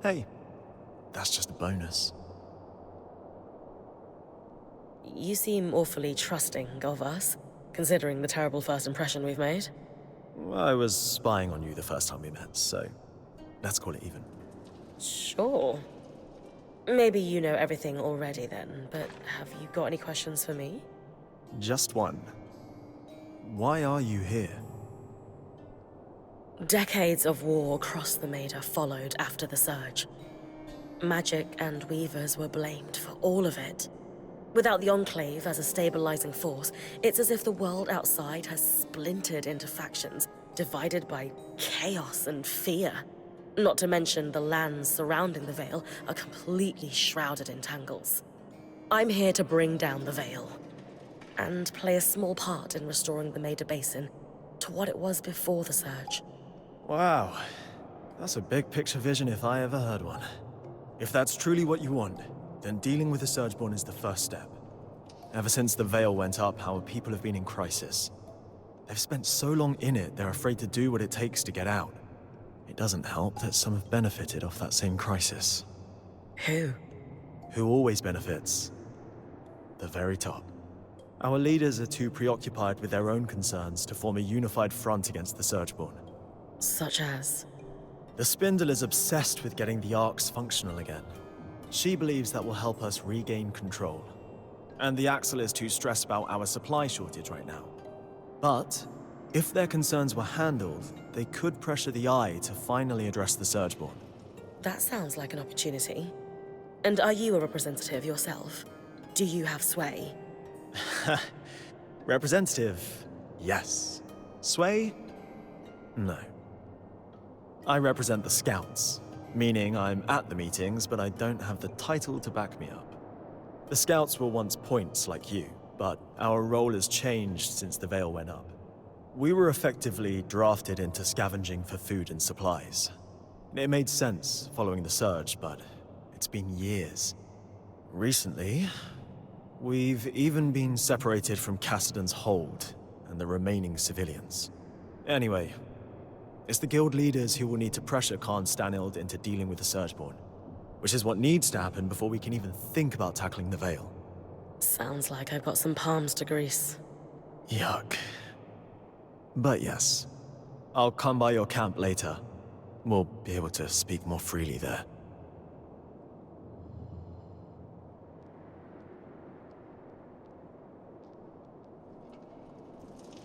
Hey, that's just a bonus. You seem awfully trusting of us, considering the terrible first impression we've made. I was spying on you the first time we met, so let's call it even. Sure. Maybe you know everything already then, but have you got any questions for me? Just one. Why are you here? Decades of war across the Maida followed after the Surge. Magic and Weavers were blamed for all of it. Without the Enclave as a stabilizing force, it's as if the world outside has splintered into factions, divided by chaos and fear. Not to mention the lands surrounding the Veil are completely shrouded in tangles. I'm here to bring down the Veil, and play a small part in restoring the Maida Basin to what it was before the Surge. Wow, that's a big picture vision if I ever heard one. If that's truly what you want, then dealing with the Surgeborn is the first step. Ever since the Veil went up, our people have been in crisis. They've spent so long in it, they're afraid to do what it takes to get out. It doesn't help that some have benefited off that same crisis. Who? Who always benefits? The very top. Our leaders are too preoccupied with their own concerns to form a unified front against the Surgeborn. Such as? The Spindle is obsessed with getting the Arcs functional again. She believes that will help us regain control. And the Axle is too stressed about our supply shortage right now. But, if their concerns were handled, they could pressure the Eye to finally address the Surgeborn. That sounds like an opportunity. And are you a representative yourself? Do you have sway? Representative, yes. Sway? No. I represent the Scouts, meaning I'm at the meetings, but I don't have the title to back me up. The Scouts were once points like you, but our role has changed since the Veil went up. We were effectively drafted into scavenging for food and supplies. It made sense following the Surge, but it's been years. Recently, we've even been separated from Cassidon's hold and the remaining civilians. Anyway, it's the guild leaders who will need to pressure Khan Stanild into dealing with the Surgeborn, which is what needs to happen before we can even think about tackling the Veil. Sounds like I've got some palms to grease. Yuck. But yes, I'll come by your camp later. We'll be able to speak more freely there.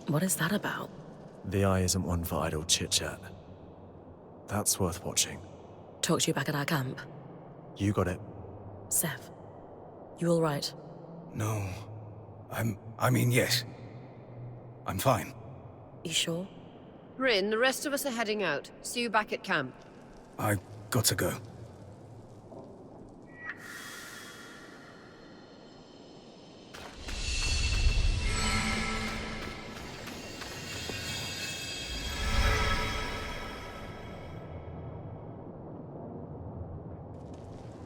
What is that about? The Eye isn't one for idle chit-chat. That's worth watching. Talk to you back at our camp. You got it. Sev, you all right? No. I mean, yes. I'm fine. You sure? Rin, the rest of us are heading out. See you back at camp. I got to go.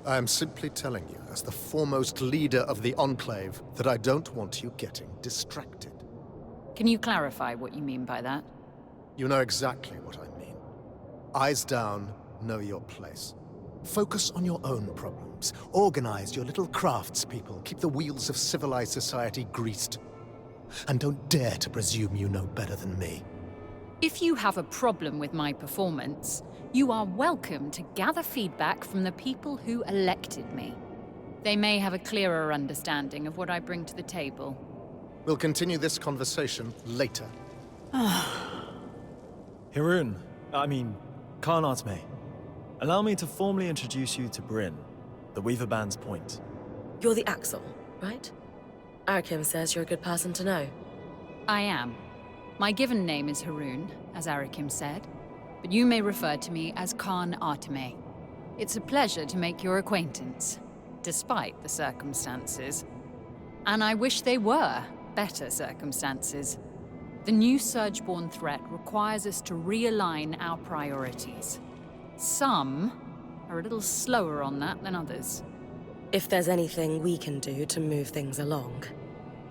I am simply telling you, as the foremost leader of the Enclave, that I don't want you getting distracted. Can you clarify what you mean by that? You know exactly what I mean. Eyes down, know your place. Focus on your own problems. Organize your little craftspeople. Keep the wheels of civilized society greased. And don't dare to presume you know better than me. If you have a problem with my performance, you are welcome to gather feedback from the people who elected me. They may have a clearer understanding of what I bring to the table. We'll continue this conversation later. Khan Artme. Allow me to formally introduce you to Bryn, the Weaver Band's point. You're the Axel, right? Arakim says you're a good person to know. I am. My given name is Haroon, as Arakim said, but you may refer to me as Khan Artme. It's a pleasure to make your acquaintance, despite the circumstances. And I wish they were better circumstances. The new Surgeborn threat requires us to realign our priorities. Some are a little slower on that than others. If there's anything we can do to move things along,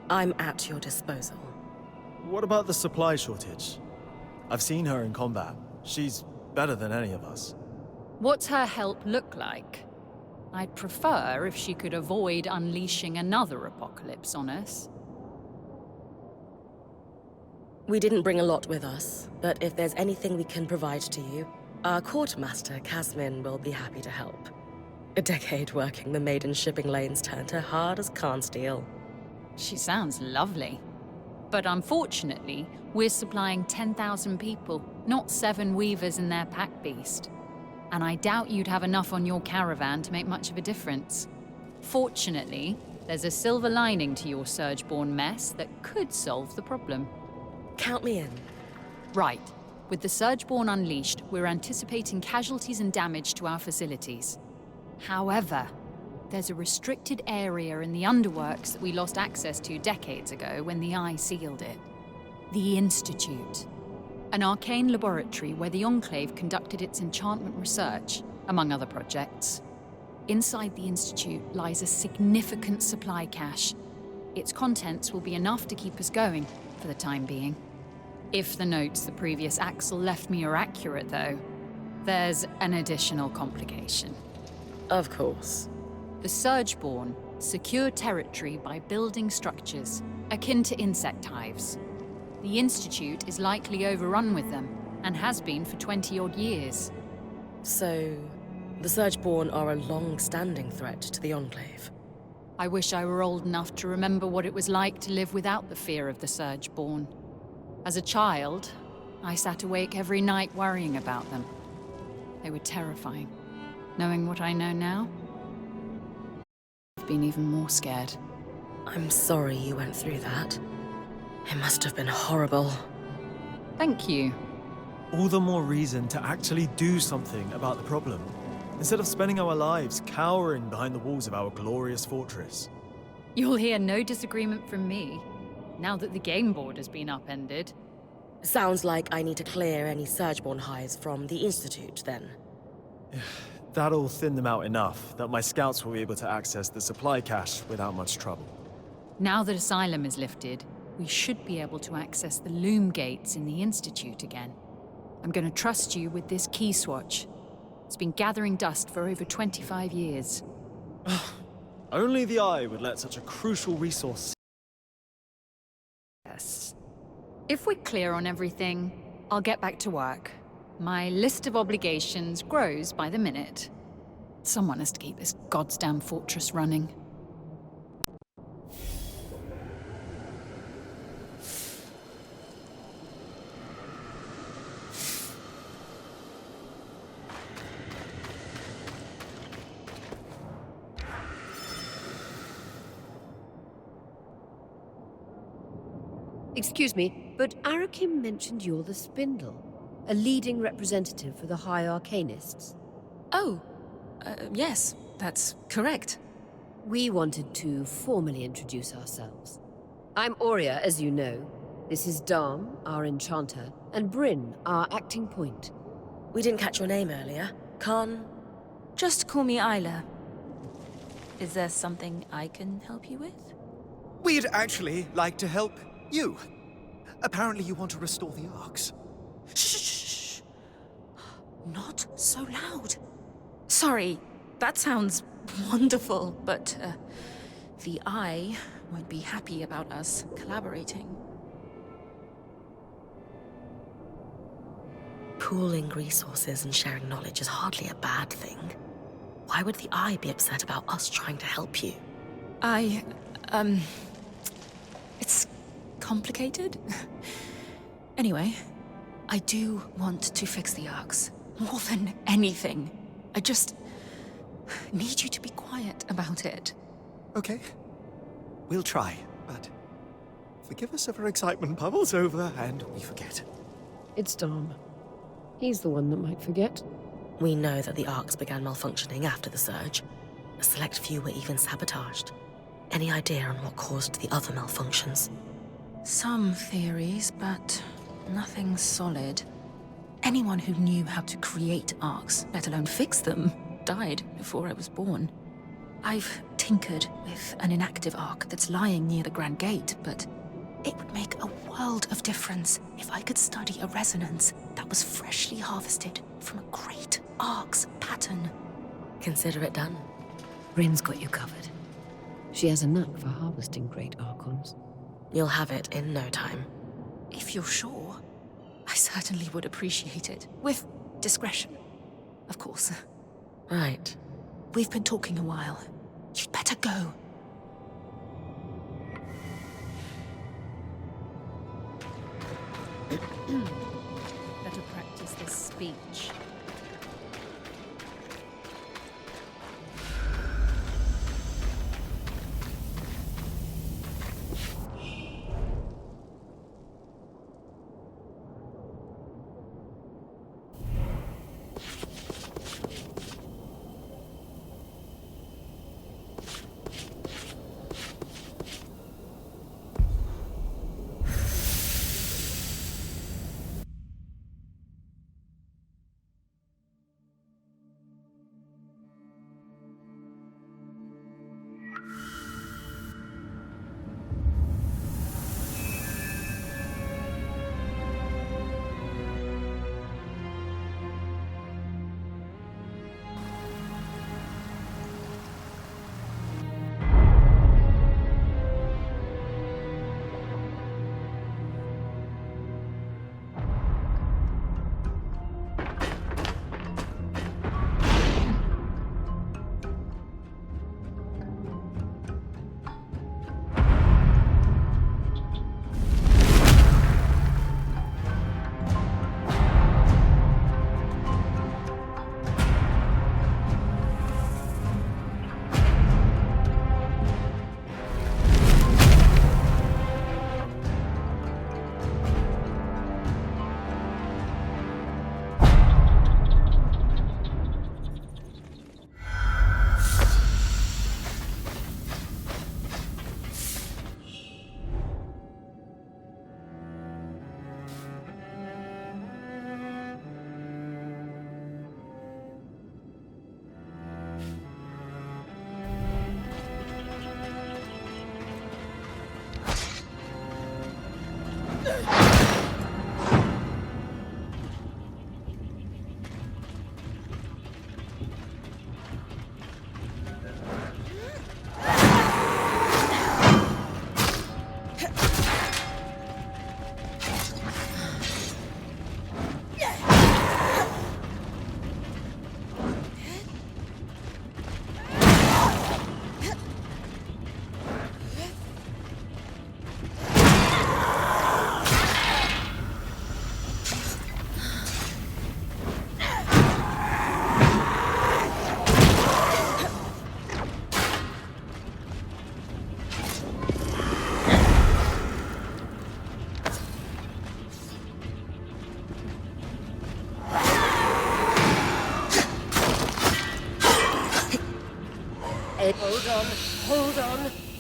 I'm at your disposal. What about the supply shortage? I've seen her in combat. She's better than any of us. What's her help look like? I'd prefer if she could avoid unleashing another apocalypse on us. We didn't bring a lot with us, but if there's anything we can provide to you, our quartermaster, Casmin, will be happy to help. A decade working the maiden shipping lanes turned her hard as Khan steel. She sounds lovely. But unfortunately, we're supplying 10,000 people, not 7 weavers and their pack beast. And I doubt you'd have enough on your caravan to make much of a difference. Fortunately, there's a silver lining to your Surgeborn mess that could solve the problem. Count me in. Right. With the Surgeborn unleashed, we're anticipating casualties and damage to our facilities. However, there's a restricted area in the underworks that we lost access to decades ago when the Eye sealed it. The Institute. An arcane laboratory where the Enclave conducted its enchantment research, among other projects. Inside the Institute lies a significant supply cache. Its contents will be enough to keep us going, for the time being. If the notes the previous Axel left me are accurate, though, there's an additional complication. Of course. The Surgeborn secure territory by building structures, akin to insect hives. The Institute is likely overrun with them, and has been for 20-odd years. So, the Surgeborn are a long-standing threat to the Enclave. I wish I were old enough to remember what it was like to live without the fear of the Surgeborn. As a child, I sat awake every night worrying about them. They were terrifying. Knowing what I know now, I've been even more scared. I'm sorry you went through that. It must have been horrible. Thank you. All the more reason to actually do something about the problem, instead of spending our lives cowering behind the walls of our glorious fortress. You'll hear no disagreement from me, now that the game board has been upended. Sounds like I need to clear any Surgeborn hives from the Institute, then. That'll thin them out enough that my scouts will be able to access the supply cache without much trouble. Now that Asylum is lifted, we should be able to access the loom gates in the Institute again. I'm going to trust you with this key swatch. It's been gathering dust for over 25 years. Only the Eye would let such a crucial resource. Yes. If we're clear on everything, I'll get back to work. My list of obligations grows by the minute. Someone has to keep this goddamn fortress running. Excuse me, but Arakim mentioned you're the Spindle, a leading representative for the High Arcanists. Oh, yes, that's correct. We wanted to formally introduce ourselves. I'm Aurea, as you know. This is Darm, our enchanter, and Bryn, our acting point. We didn't catch your name earlier. Khan? Just call me Isla. Is there something I can help you with? We'd actually like to help you. Apparently you want to restore the Arks. Shh! Not so loud. Sorry, that sounds wonderful, but the Eye won't be happy about us collaborating. Pooling resources and sharing knowledge is hardly a bad thing. Why would the Eye be upset about us trying to help you? It's complicated. Anyway, I do want to fix the Arks. More than anything. I just need you to be quiet about it. Okay. We'll try, but forgive us if our excitement bubbles over and we forget. It's Darm. He's the one that might forget. We know that the Arks began malfunctioning after the surge. A select few were even sabotaged. Any idea on what caused the other malfunctions? Some theories, but nothing solid. Anyone who knew how to create Arks, let alone fix them, died before I was born. I've tinkered with an inactive Ark that's lying near the Grand Gate, but it would make a world of difference if I could study a resonance that was freshly harvested from a great Ark's pattern. Consider it done. Bryn's got you covered. She has a knack for harvesting great Archons. You'll have it in no time. If you're sure, I certainly would appreciate it. With discretion, of course. Right. We've been talking a while. You'd better go. Better practice this speech. Hold on, hold on.